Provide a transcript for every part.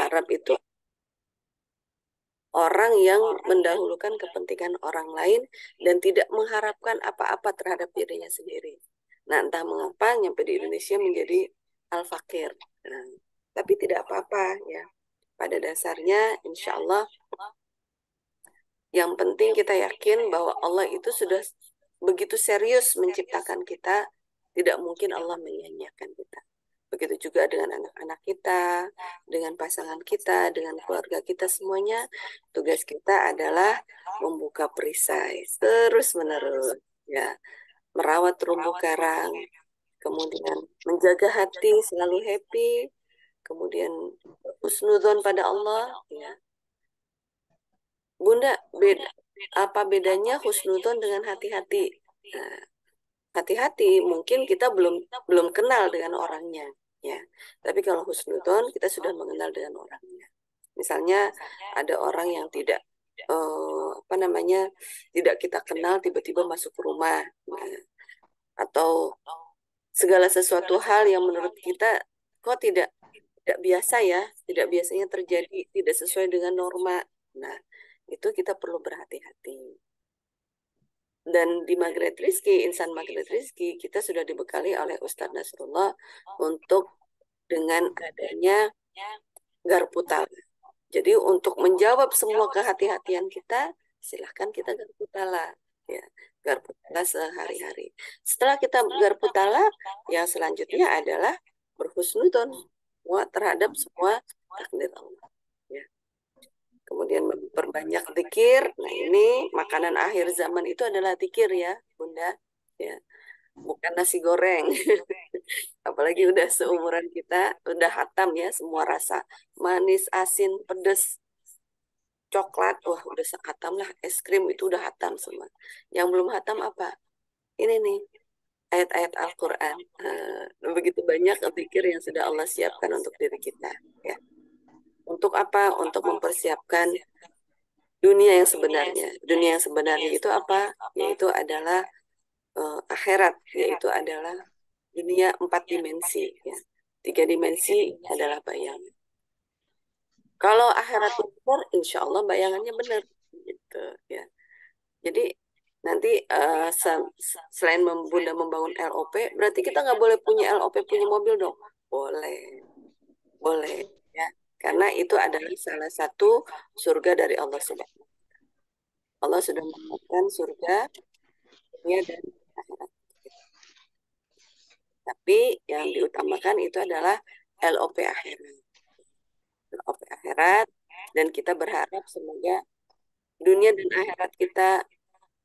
Arab itu orang yang mendahulukan kepentingan orang lain dan tidak mengharapkan apa-apa terhadap dirinya sendiri. Nah, entah mengapa nyampe di Indonesia menjadi al-fakir. Nah, tapi tidak apa-apa ya. Pada dasarnya, insya Allah, yang penting kita yakin bahwa Allah itu sudah begitu serius menciptakan kita, tidak mungkin Allah menyia-nyiakan kita. Begitu juga dengan anak-anak kita, dengan pasangan kita, dengan keluarga kita semuanya. Tugas kita adalah membuka perisai terus-menerus, ya, merawat terumbu karang, kemudian menjaga hati selalu happy, kemudian husnudzon pada Allah, ya. Bunda, apa bedanya husnudzon dengan hati-hati? Nah, hati-hati mungkin kita belum belum kenal dengan orangnya, ya. Tapi kalau husnudzon kita sudah mengenal dengan orangnya. Misalnya ada orang yang tidak apa namanya, tidak kita kenal tiba-tiba masuk ke rumah, nah, atau segala sesuatu hal yang menurut kita kok tidak biasa ya, tidak biasanya terjadi, tidak sesuai dengan norma. Nah, itu kita perlu berhati-hati. Dan di Maghrib Rizki, Insan Maghrib Rizki, kita sudah dibekali oleh Ustadz Nasrullah untuk dengan adanya Garputal. Jadi untuk menjawab semua kehati-hatian kita, silahkan kita Garputala. Ya, Garputala sehari-hari. Setelah kita Garputala, yang selanjutnya adalah berhusnudon terhadap semua takdir Allah. Ya. Kemudian memperbanyak zikir. Nah, ini makanan akhir zaman itu adalah zikir ya, Bunda. Ya, bukan nasi goreng. Apalagi udah seumuran kita, udah hatam ya semua rasa. Manis, asin, pedas, coklat, wah udah hatam lah. Es krim itu udah hatam semua. Yang belum hatam apa? Ini nih, ayat-ayat Al-Quran. Begitu banyak zikir yang sudah Allah siapkan untuk diri kita. Ya. Untuk apa? Untuk mempersiapkan dunia yang sebenarnya. Dunia yang sebenarnya itu apa? Yaitu adalah akhirat, yaitu adalah dunia 4 dimensi. Ya. 3 dimensi adalah bayangan. Kalau akhirat benar, insya Allah bayangannya benar, gitu ya. Jadi nanti selain Bunda membangun LOP, berarti kita nggak boleh punya LOP, punya mobil dong? Boleh, boleh ya. Karena itu adalah salah satu surga dari Allah Subhanahu. Allah sudah menetapkan surga dunia dan akhirat. Tapi yang diutamakan itu adalah LOP akhirat. LOP akhirat, dan kita berharap semoga dunia dan akhirat kita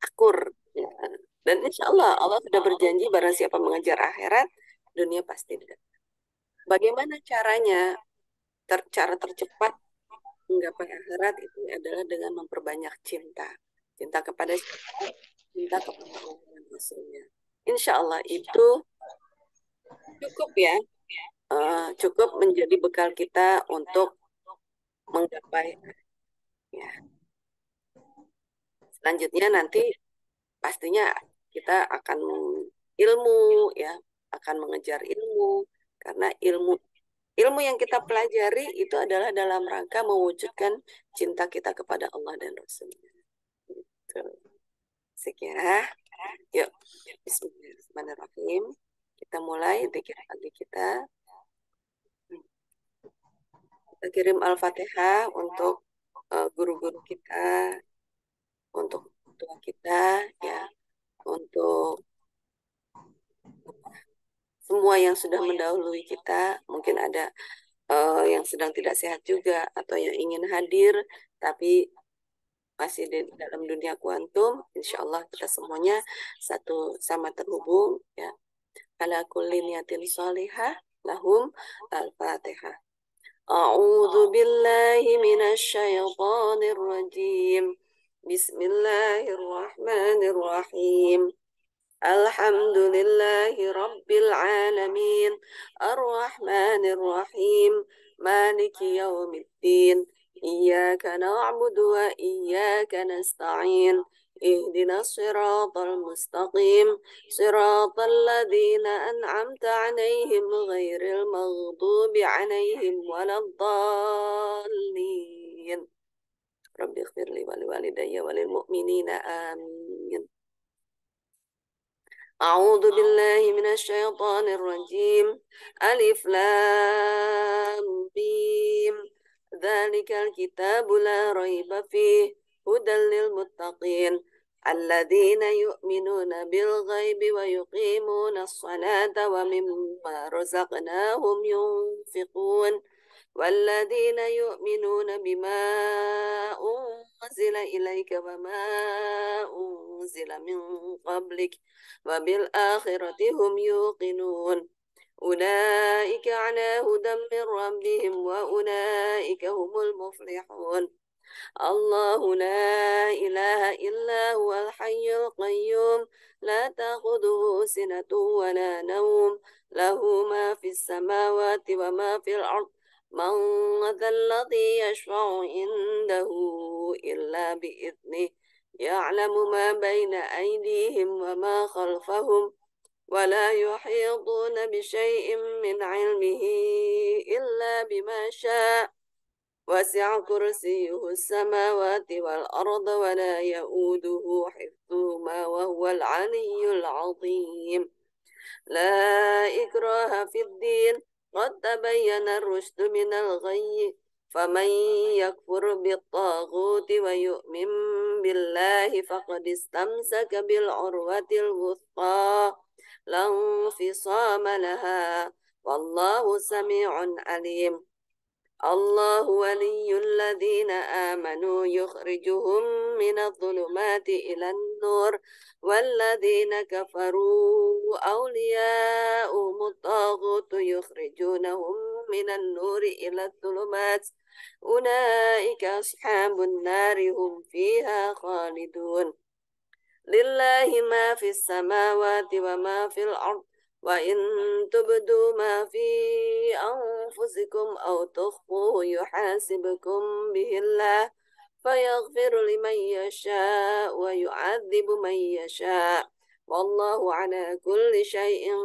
akur. Ya. Dan insya Allah, Allah sudah berjanji barang siapa mengejar akhirat, dunia pasti dekat. Bagaimana caranya? Cara tercepat menggapai akhirat itu adalah dengan memperbanyak cinta. Cinta kepada siapa? Cinta kepada Allah dan Rasulnya. Insya Allah itu cukup ya, cukup menjadi bekal kita untuk menggapai ya. Selanjutnya nanti pastinya kita akan ilmu ya, akan mengejar ilmu karena ilmu yang kita pelajari itu adalah dalam rangka mewujudkan cinta kita kepada Allah dan Rasulnya. Gitu. Sekian. Yuk, Bismillahirrahmanirrahim. Kita mulai zikir pagi kita. Kita kirim Al-Fatihah untuk guru-guru kita, untuk tua kita, ya, untuk semua yang sudah mendahului kita. Mungkin ada yang sedang tidak sehat juga atau yang ingin hadir tapi masih di dalam dunia kuantum. Insya Allah kita semuanya satu sama terhubung ya. Ala kulli niyatin salihah lahum al-fatihah. A'udzu billahi minasy syaithanir rajim. Bismillahirrahmanirrahim. Alhamdulillahi Rabbil Alamin. Ar-Rahmanir-Rahim. Maliki yaumiddin. Iyyaka na'budu wa iyyaka nasta'in. اهدنا الصراط المستقيم صراط الذين أنعمت عليهم غير المغضوب عليهم ولا الضالين رب اغفر لي ولوالدي وللمؤمنين آمين. أعوذ بالله من الشيطان الرجيم. ألف لام ميم. ذلك الكتاب لا ريب فيه هدى للمتقين الذين يؤمنون بالغيب ويقيمون الصلاة ومما رزقناهم ينفقون والذين يؤمنون بما أنزل إليك وما أنزل من قبلك وبالآخرة هم يوقنون أولئك على هدى من ربهم وأولئك هم المفلحون. الله لا إله إلا هو الحي القيوم لا تأخذه سنة ولا نوم له ما في السماوات وما في الأرض من ذا الذي يشفع عنده إلا بإذنه يعلم ما بين أيديهم وما خلفهم ولا يحيطون بشيء من علمه إلا بما شاء وسع كرسيه السماوات والأرض ولا يؤوده حفظهما وهو العلي العظيم. لا إكراه في الدين قد تبين الرشد من الغي فمن يكفر بالطاغوت ويؤمن بالله فقد استمسك بالعروة الوثقى لا انفصام لها والله سميع عليم. الله ولي الذين آمنوا يخرجهم من الظلمات إلى النور والذين كفروا أولياؤهم الطاغوت يخرجونهم من النور إلى الظلمات أولئك أصحاب النار هم فيها خالدون. لله ما في السماوات وما في الأرض وإن تبدوا ما في أنفسكم أو تخفوه يحاسبكم به الله فيغفر لمن يشاء ويعذب من يشاء والله على كل شيء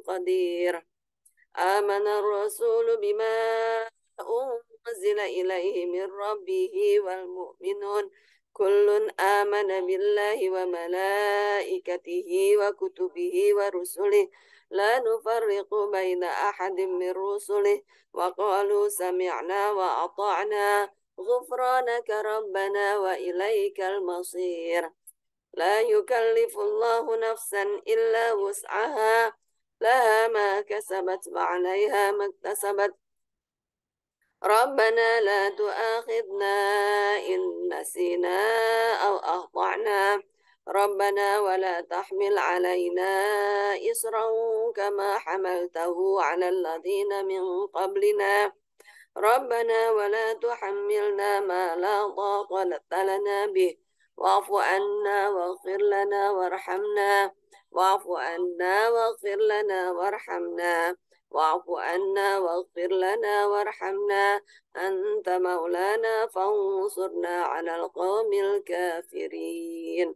قدير. آمن الرسول بما أنزل إليه من ربه والمؤمنون كل آمن بالله وملائكته وكتبه ورسله لا نفرق بين أحد من رسله وقالوا سمعنا وأطعنا غفرانك ربنا وإليك المصير. لا يكلف الله نفسا إلا وسعها لها ما كسبت وعليها ما اكتسبت ربنا لا تؤاخذنا إن نسينا أو أخطأنا ربنا ولا تحمل علينا إصرا كما حملته على الذين من قبلنا ربنا ولا تحملنا ما لا طاقة لنا به واعف عنا واغفر لنا وارحمنا واعف عنا واغفر لنا وارحمنا واعف عنا واغفر لنا وارحمنا أنت مولانا فانصرنا على القوم الكافرين.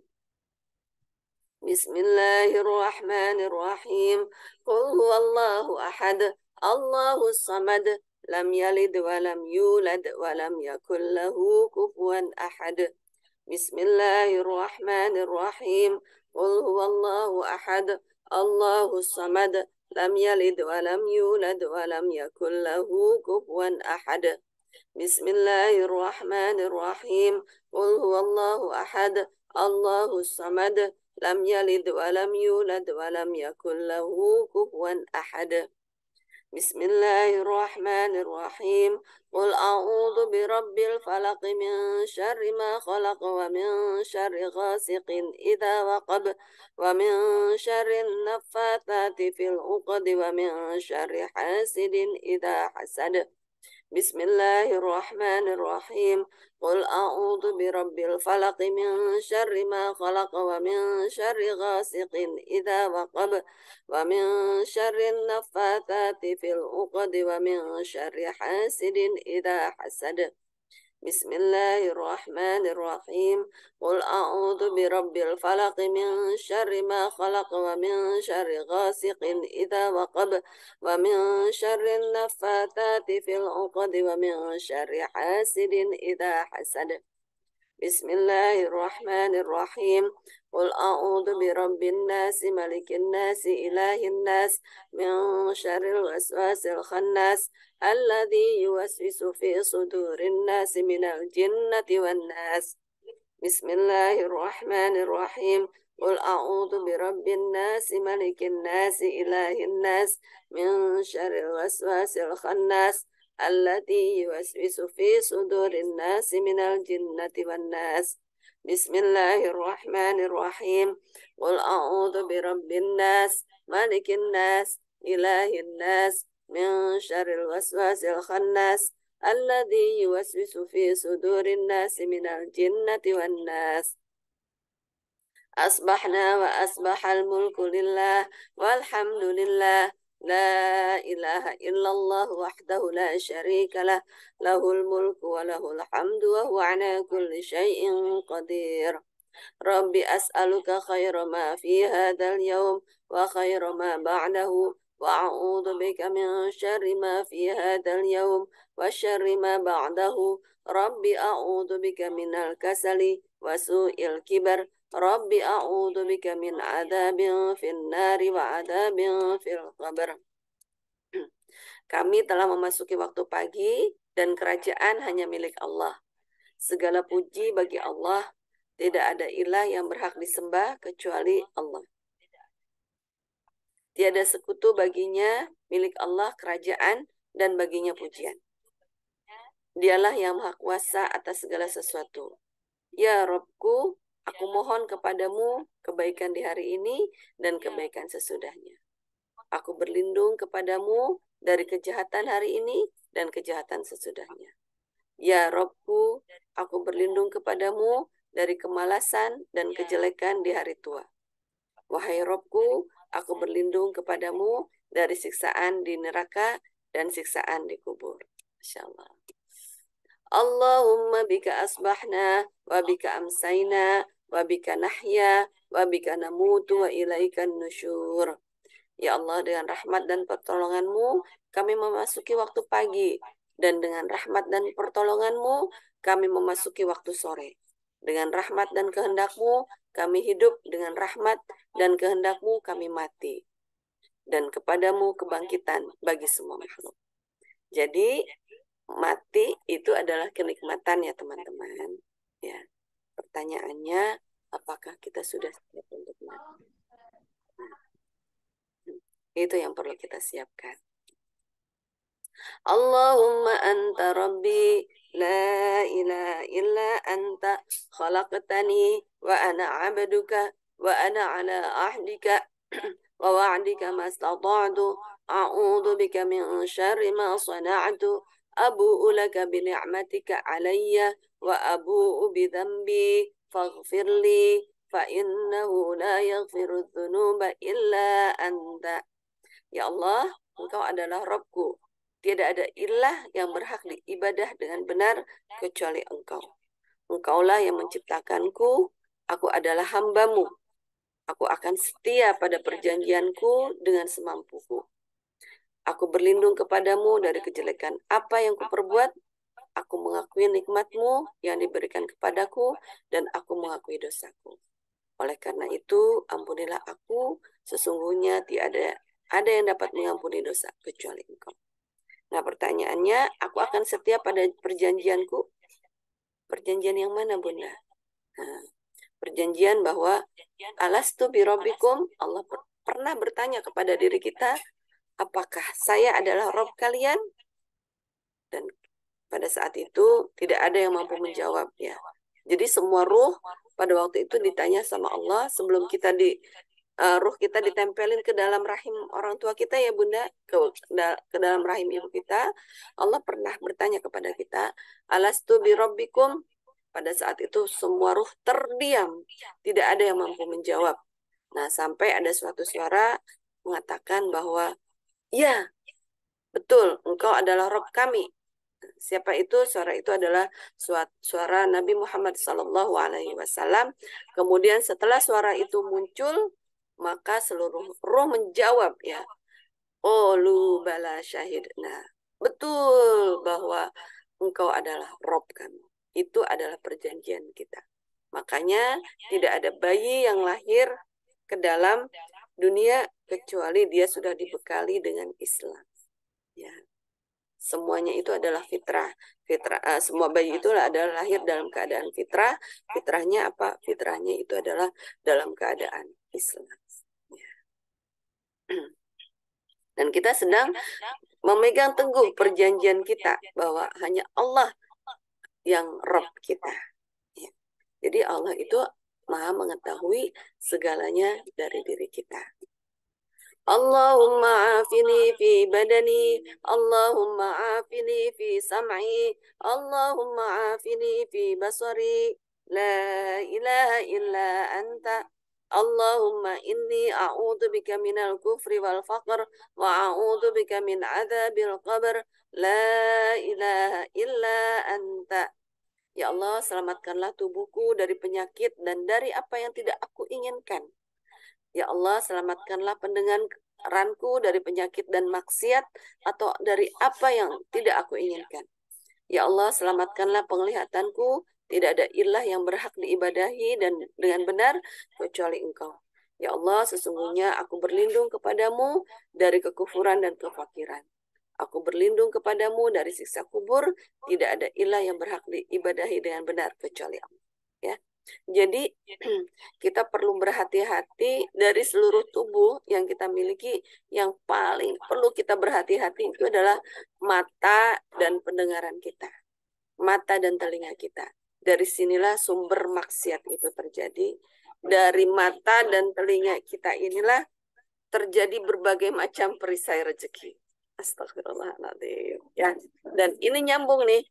بسم الله الرحمن الرحيم. قل هو الله أحد الله الصمد لم يلد ولم يولد ولم يكن له كفوا أحد. بسم الله الرحمن الرحيم. قل هو الله أحد الله الصمد لم يلد ولم يولد ولم يكن له كفوا أحد. بسم الله الرحمن الرحيم. قل هو الله أحد الله الصمد لم يلد ولم يولد ولم يكن له كفوا أحد. بسم الله الرحمن الرحيم. قل أعوذ برب الفلق من شر ما خلق ومن شر غاسق إذا وقب ومن شر النفاثات في العقد ومن شر حاسد إذا حسد. بسم الله الرحمن الرحيم. قل أعوذ برب الفلق من شر ما خلق ومن شر غاسق إذا وقب ومن شر النفاثات في العقد ومن شر حاسد إذا حسد. بسم الله الرحمن الرحيم. قل أعوذ برب الفلق من شر ما خلق ومن شر غاسق إذا وقب ومن شر النفاثات في العقد ومن شر حاسد إذا حسد. Bismillahirrahmanirrahim. Qul a'udzu birabbin nas, malikin nas, ilahin nas, min syarril waswasil khannas, alladzi yuwaswisu fi sudurin nas minal jinnati wan nas. Bismillahirrahmanirrahim. Qul a'udzu birabbin nas, malikin nas, ilahin nas, min syarril waswasil khannas, allati yuwaswisu fi sudurin nas minal jinnati wan nas. Bismillahirrahmanirrahim. Qul a'udzu birabbin nas, malikin nas, ilahin nas, min syarril waswasil khannas, alladzi yuwaswisu fi sudurin nasi minal jinnati wan nas. Asbahna wa asbahal mulku lillah walhamdulillah, la ilaha illallah wahdahu la syarika lah, lahul mulku wa lahul hamdu wa huwa ala kulli syai'in qadir. Rabbi as'aluka khaira ma fi hadzal yawm wa khaira ma ba'dahu wa a'udzu bika min syarri ma fi hadzal yawm wa syarri ma ba'dahu. Rabbi a'udzu bika minal kasali wa su'il kibar. Rabbi a'udzu bika min adzabin fin nari wa adzabin fil qabr. Kami telah memasuki waktu pagi dan kerajaan hanya milik Allah. Segala puji bagi Allah. Tidak ada ilah yang berhak disembah kecuali Allah. Tiada sekutu baginya, milik Allah kerajaan dan baginya pujian. Dialah yang maha kuasa atas segala sesuatu. Ya Robku, aku mohon kepadamu kebaikan di hari ini dan kebaikan sesudahnya. Aku berlindung kepadamu dari kejahatan hari ini dan kejahatan sesudahnya. Ya Robku, aku berlindung kepadamu dari kemalasan dan kejelekan di hari tua. Wahai Robku, aku berlindung kepadamu dari siksaan di neraka dan siksaan di kubur. Masya Allah. Allahumma bika asbahna, wa bika amsayna, wa bika nahya, wa bika namutu, wa ilaikan nusyur. Ya Allah, dengan rahmat dan pertolonganmu, kami memasuki waktu pagi. Dan dengan rahmat dan pertolonganmu, kami memasuki waktu sore. Dengan rahmat dan kehendakmu, kami hidup. Dengan rahmat dan kehendakmu, kami mati. Dan kepadamu kebangkitan bagi semua makhluk. Jadi, mati itu adalah kenikmatan ya teman-teman. Ya. Pertanyaannya, apakah kita sudah siap untuk mati? Itu yang perlu kita siapkan. Allahumma anta rabbi la ilaha illa anta khalaqtani wa ana abduka wa ana ala ahdika wa wa'dika mastata'tu a'udzu bika min syarri ma sana'tu abu'u laka bi ni'matika alayya wa abu'u bi dhanbi faghfir li fa innahu la yaghfiru dhunuba illa anta. Ya Allah, Engkau adalah Rabbku. Tidak ada ilah yang berhak diibadah dengan benar kecuali Engkau. Engkaulah yang menciptakanku, aku adalah hambamu. Aku akan setia pada perjanjianku dengan semampuku. Aku berlindung kepadamu dari kejelekan apa yang kuperbuat. Aku mengakui nikmatmu yang diberikan kepadaku dan aku mengakui dosaku. Oleh karena itu, ampunilah aku, sesungguhnya tiada ada yang dapat mengampuni dosa kecuali Engkau. Nah, pertanyaannya, aku akan setia pada perjanjianku. Perjanjian yang mana, Bunda? Nah, perjanjian bahwa alastu birabbikum, Allah pernah bertanya kepada diri kita, apakah saya adalah Rabb kalian? Dan pada saat itu tidak ada yang mampu menjawab ya. Jadi semua ruh pada waktu itu ditanya sama Allah sebelum kita ruh kita ditempelin ke dalam rahim orang tua kita ya Bunda, ke dalam rahim ibu kita. Allah pernah bertanya kepada kita, alastu birabbikum? Pada saat itu semua ruh terdiam, tidak ada yang mampu menjawab. Nah, sampai ada suatu suara mengatakan bahwa ya, betul, engkau adalah Rabb kami. Siapa itu? Suara itu adalah suara Nabi Muhammad SAW. Kemudian setelah suara itu muncul, maka seluruh roh menjawab ya, Olu bala syahid. Nah, betul bahwa engkau adalah Rob kami. itu adalah perjanjian kita. Makanya tidak ada bayi yang lahir ke dalam dunia kecuali dia sudah dibekali dengan Islam. Ya. Semuanya itu adalah fitrah. Semua bayi itu adalah lahir dalam keadaan fitrah. Fitrahnya apa? Fitrahnya itu adalah dalam keadaan Islam. Ya. Dan kita sedang memegang teguh perjanjian kita bahwa hanya Allah yang Rabb kita. Ya. Jadi Allah itu Maha mengetahui segalanya dari diri kita. Allahumma afini fi badani, Allahumma afini fi sam'i, Allahumma afini fi basari, la ilaha illa anta. Allahumma inni a'udhu bika minal kufri wal faqr wa a'udhu bika min adzabil qabr, la ilaha illa anta. Ya Allah, selamatkanlah tubuhku dari penyakit dan dari apa yang tidak aku inginkan. Ya Allah, selamatkanlah pendengaranku dari penyakit dan maksiat atau dari apa yang tidak aku inginkan. Ya Allah, selamatkanlah penglihatanku, tidak ada ilah yang berhak diibadahi dan dengan benar kecuali Engkau. Ya Allah, sesungguhnya aku berlindung kepadamu dari kekufuran dan kefakiran. Aku berlindung kepadamu dari siksa kubur, tidak ada ilah yang berhak diibadahi dengan benar kecuali Allah. Ya. Jadi kita perlu berhati-hati dari seluruh tubuh yang kita miliki. Yang paling perlu kita berhati-hati itu adalah mata dan pendengaran kita. Mata dan telinga kita. Dari sinilah sumber maksiat itu terjadi. Dari mata dan telinga kita inilah terjadi berbagai macam perisai rezeki. Astagfirullahaladzim. Ya. Dan ini nyambung nih.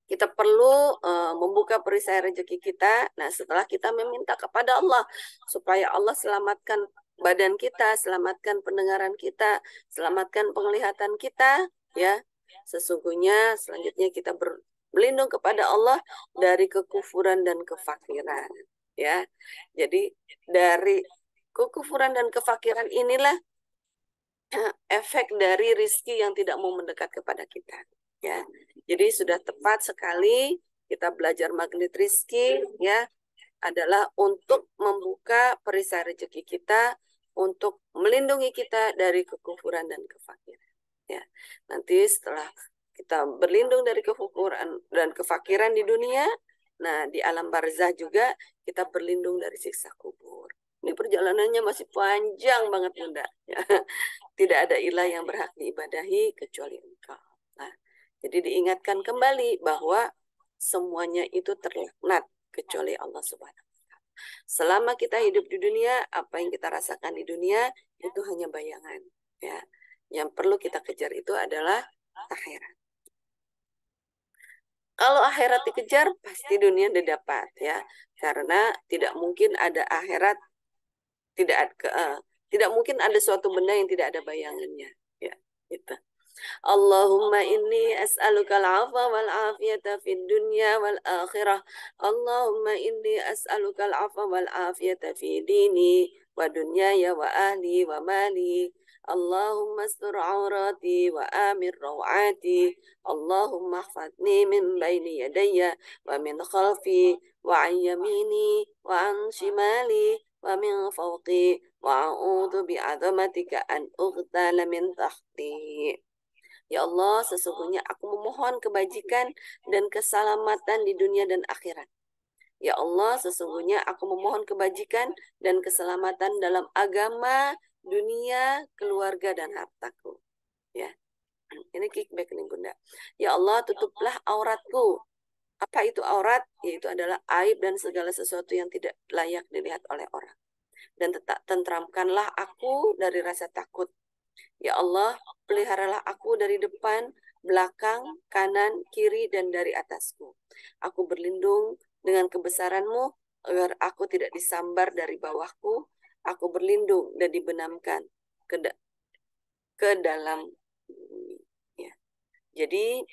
Kita perlu membuka perisai rezeki kita. Nah, setelah kita meminta kepada Allah supaya Allah selamatkan badan kita, selamatkan pendengaran kita, selamatkan penglihatan kita, ya. Sesungguhnya selanjutnya kita berlindung kepada Allah dari kekufuran dan kefakiran, ya. Jadi dari kekufuran dan kefakiran inilah efek dari rizki yang tidak mau mendekat kepada kita, ya. Jadi sudah tepat sekali kita belajar magnet rizki, ya, adalah untuk membuka perisai rezeki kita, untuk melindungi kita dari kekufuran dan kefakiran. Ya, nanti setelah kita berlindung dari kekufuran dan kefakiran di dunia, nah di alam barzah juga kita berlindung dari siksa kubur. Ini perjalanannya masih panjang banget, Bunda. Ya. Tidak ada ilah yang berhak diibadahi kecuali Engkau. Nah, jadi diingatkan kembali bahwa semuanya itu terlaknat kecuali Allah Subhanahu wa Ta'ala. Selama kita hidup di dunia, apa yang kita rasakan di dunia itu hanya bayangan, ya. Yang perlu kita kejar itu adalah akhirat. Kalau akhirat dikejar, pasti dunia didapat, ya. Karena tidak mungkin ada akhirat, tidak mungkin ada suatu benda yang tidak ada bayangannya, ya. Gitu. Allahumma inni as'aluka al-'afwa wal 'afiyata fid dunya wal akhirah. Allahumma inni as'aluka al-'afwa wal 'afiyata fi dini wa dunyaya wa ahli wa mali. Allahumma astur 'aurati wa amir rawati. Allahumma ihfazni min baini yadayya wa min khalfi wa an yamini wa an shimali wa min fawqi wa a'udzu bi'azamatika an ughtala min tahti. Ya Allah, sesungguhnya aku memohon kebajikan dan keselamatan di dunia dan akhirat. Ya Allah, sesungguhnya aku memohon kebajikan dan keselamatan dalam agama, dunia, keluarga, dan hartaku. Ya, ini kickback nih Bunda. Ya Allah, tutuplah auratku. Apa itu aurat? Yaitu adalah aib dan segala sesuatu yang tidak layak dilihat oleh orang. Dan tentramkanlah aku dari rasa takut. Ya Allah, peliharalah aku dari depan, belakang, kanan, kiri, dan dari atasku. Aku berlindung dengan kebesaran-Mu agar aku tidak disambar dari bawahku. Aku berlindung dan dibenamkan ke dalam bumi. Ya. Jadi,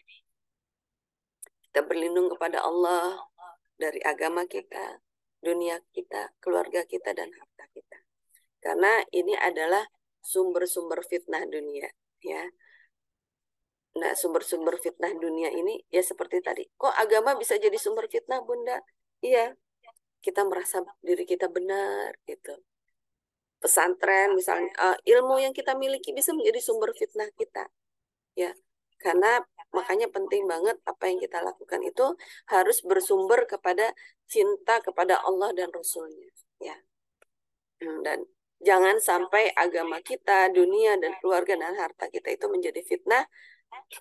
kita berlindung kepada Allah dari agama kita, dunia kita, keluarga kita, dan harta kita. Karena ini adalah sumber-sumber fitnah dunia, ya. Nah, sumber-sumber fitnah dunia ini ya seperti tadi. Kok agama bisa jadi sumber fitnah, Bunda? Iya, kita merasa diri kita benar gitu. Pesantren misalnya, ilmu yang kita miliki bisa menjadi sumber fitnah kita, ya. Karena makanya penting banget apa yang kita lakukan itu harus bersumber kepada cinta kepada Allah dan Rasulnya, ya. Dan jangan sampai agama kita, dunia dan keluarga dan harta kita itu menjadi fitnah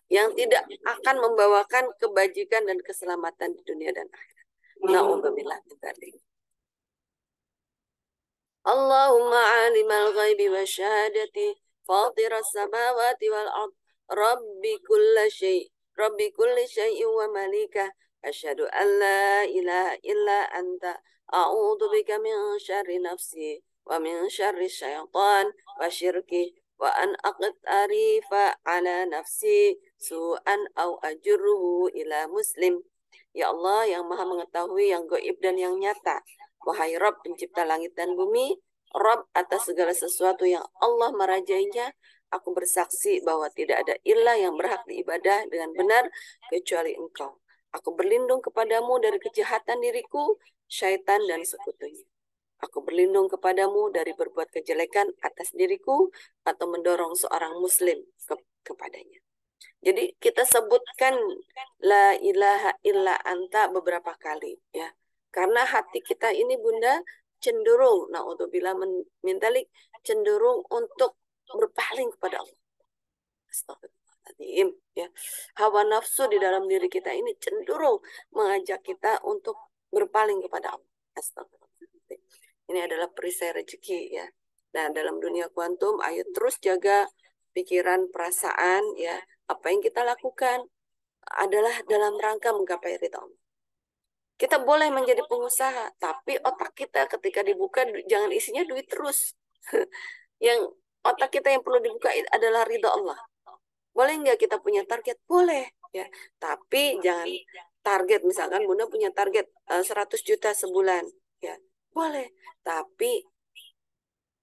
yang tidak akan membawakan kebajikan dan keselamatan di dunia dan akhirat. Na'udzubillah min dzalik. Allahumma alimal ghaibi wa syahadati fatir as-samawati wal ard rabbi kulli syai'in wa malika asyhadu an la ilaha illa anta a'udzu bika min syarri nafsi wa min syarri syaitan wa syirki wa an aqtarifa ala nafsi su'an au ajruhu ila muslim. Ya Allah yang maha mengetahui yang gaib dan yang nyata. Wahai Rabb pencipta langit dan bumi, Rabb atas segala sesuatu yang Allah merajainya, aku bersaksi bahwa tidak ada ilah yang berhak diibadah dengan benar kecuali Engkau. Aku berlindung kepadamu dari kejahatan diriku, syaitan dan sekutunya. Aku berlindung kepadamu dari berbuat kejelekan atas diriku atau mendorong seorang muslim kepadanya. Jadi kita sebutkan la ilaha illa anta beberapa kali, ya. Karena hati kita ini Bunda cenderung, naudzubillah min dzalik, cenderung untuk berpaling kepada Allah. Astagfirullahaladzim, ya. Hawa nafsu di dalam diri kita ini cenderung mengajak kita untuk berpaling kepada Allah. Astagfirullahaladzim. Ini adalah perisai rezeki, ya. Nah, dalam dunia kuantum, ayo terus jaga pikiran, perasaan, ya. Apa yang kita lakukan adalah dalam rangka menggapai ridha Allah. Kita boleh menjadi pengusaha, tapi otak kita ketika dibuka jangan isinya duit terus. Yang otak kita yang perlu dibuka adalah ridha Allah. Boleh nggak kita punya target? Boleh, ya. Tapi jangan target, misalkan Bunda punya target 100 juta sebulan, ya. Boleh. Tapi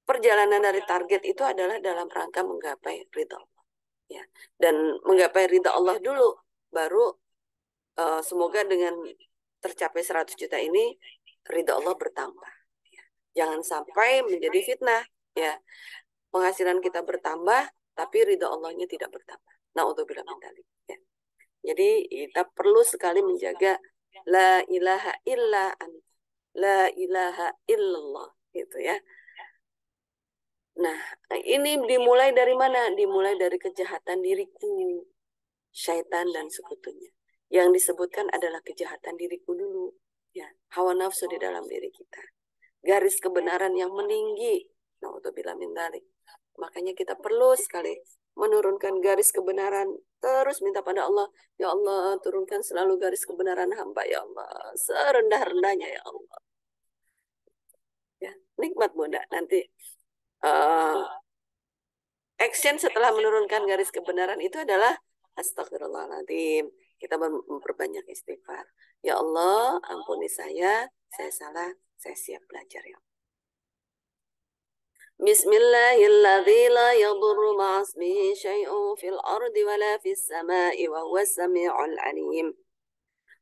perjalanan dari target itu adalah dalam rangka menggapai ridha Allah, ya. Dan menggapai ridha Allah dulu, baru semoga dengan tercapai 100 juta ini ridha Allah bertambah, ya. Jangan sampai menjadi fitnah, ya. Penghasilan kita bertambah tapi ridha Allahnya tidak bertambah. Na'udzubillah min dzalik, ya. Jadi kita perlu sekali menjaga la ilaha illa anta, la ilaha illallah, gitu, ya. Nah, ini dimulai dari mana? Dimulai dari kejahatan diriku, syaitan dan sekutunya. Yang disebutkan adalah kejahatan diriku dulu, ya. Hawa nafsu di dalam diri kita. Garis kebenaran yang meninggi. Na'udzubillah min dzalik. Makanya kita perlu sekali menurunkan garis kebenaran. Terus minta pada Allah, ya Allah turunkan selalu garis kebenaran hamba, ya Allah. Serendah-rendahnya, ya Allah. Ya, nikmat Bunda. Nanti action setelah menurunkan garis kebenaran itu adalah astagfirullahaladzim. Kita memperbanyak istighfar. Ya Allah, ampuni saya salah, saya siap belajar, ya. Bismillahilladzi la yadurru ma'asmihi syai'un fil ardi wala fis sama'i wa huwas sami'ul alim.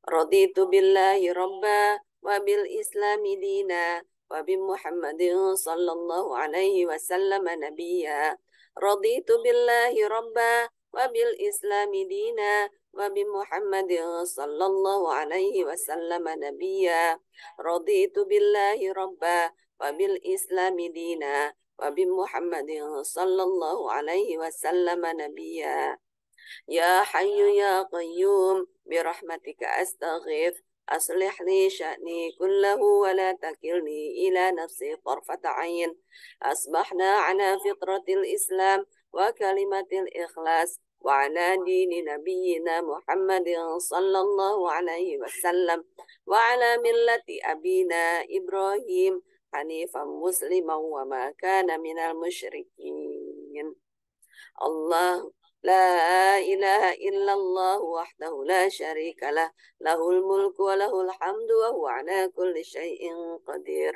Raditu billahi rabba wa bil islami dina wa bi Muhammadin sallallahu alaihi wasallam nabiyya. Raditu billahi rabba wa bil islami dina wa bi Muhammadin sallallahu alaihi wasallam nabiyya. Raditu billahi rabba wa bil islami dina wa bi Muhammadin sallallahu alaihi wasallam nabiyya. Ya Hayyu ya Qayyum birahmatika astaghith aslih li sya'ni kullahu wa la takilni ila nafsi tarfata ayn. Asbahna ala fitratil Islam wa kalimatil ikhlas wa ala dini nabiyyina Muhammadin sallallahu alaihi wasallam wa ala millati abina Ibrahim hanifan musliman wa ma kana minal musyrikin. Allah la ilaha illallah wahdahu la syarika lah lahul mulku wa lahul hamdu wa huwa ala kulli syai'in qadir.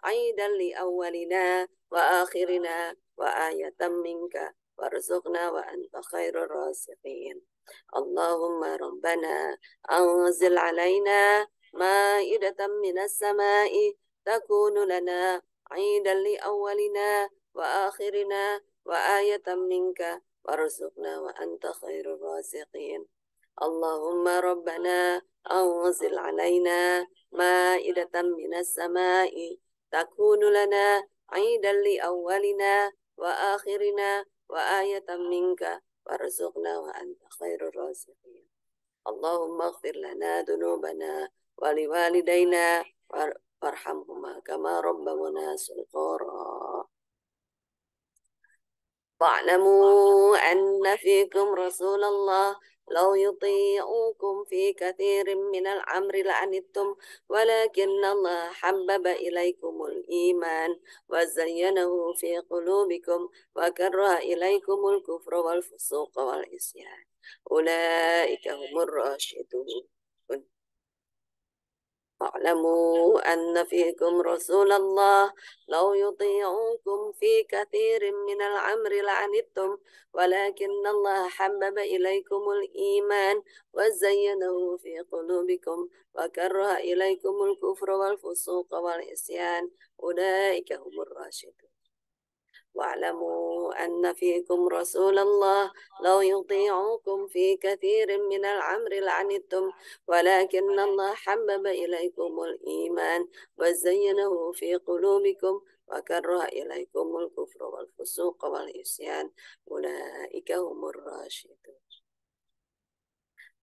عيدا لأولنا وآخرنا وآية منك وارزقنا وأنت خير الرازقين. اللهم ربنا أنزل علينا مائدة من السماء تكون لنا عيدا لأولنا وآخرنا وآية منك وارزقنا وأنت خير الرازقين. اللهم ربنا أنزل علينا مائدة من السماء تكون لنا عيدا لأولنا وآخرنا وآية منك وارزقنا وأنت خير الرازقين. اللهم اغفر لنا ذنوبنا ولوالدينا وارحمهما كما ربونا صغارا. واعلموا أن فيكم رسول الله لو يطيعوكم في كثير من الأمر لعنتم ولكن الله حبب إليكم الإيمان وزينه في قلوبكم وكره إليكم الكفر والفسوق والعصيان أولئك هم الراشدون. واعلموا أن فيكم رسول الله لو يطيعوكم في كثير من الأمر لعنتم ولكن الله حبب إليكم الإيمان وزينه في قلوبكم وكره إليكم الكفر والفسوق والعصيان أولئك هم الراشدون. واعلموا أن فيكم رسول الله لو يطيعوكم في كثير من الأمر لعنتم ولكن الله حبب إليكم الإيمان وزينه في قلوبكم وكره إليكم الكفر والفسوق والعصيان أولئك هم الراشدون.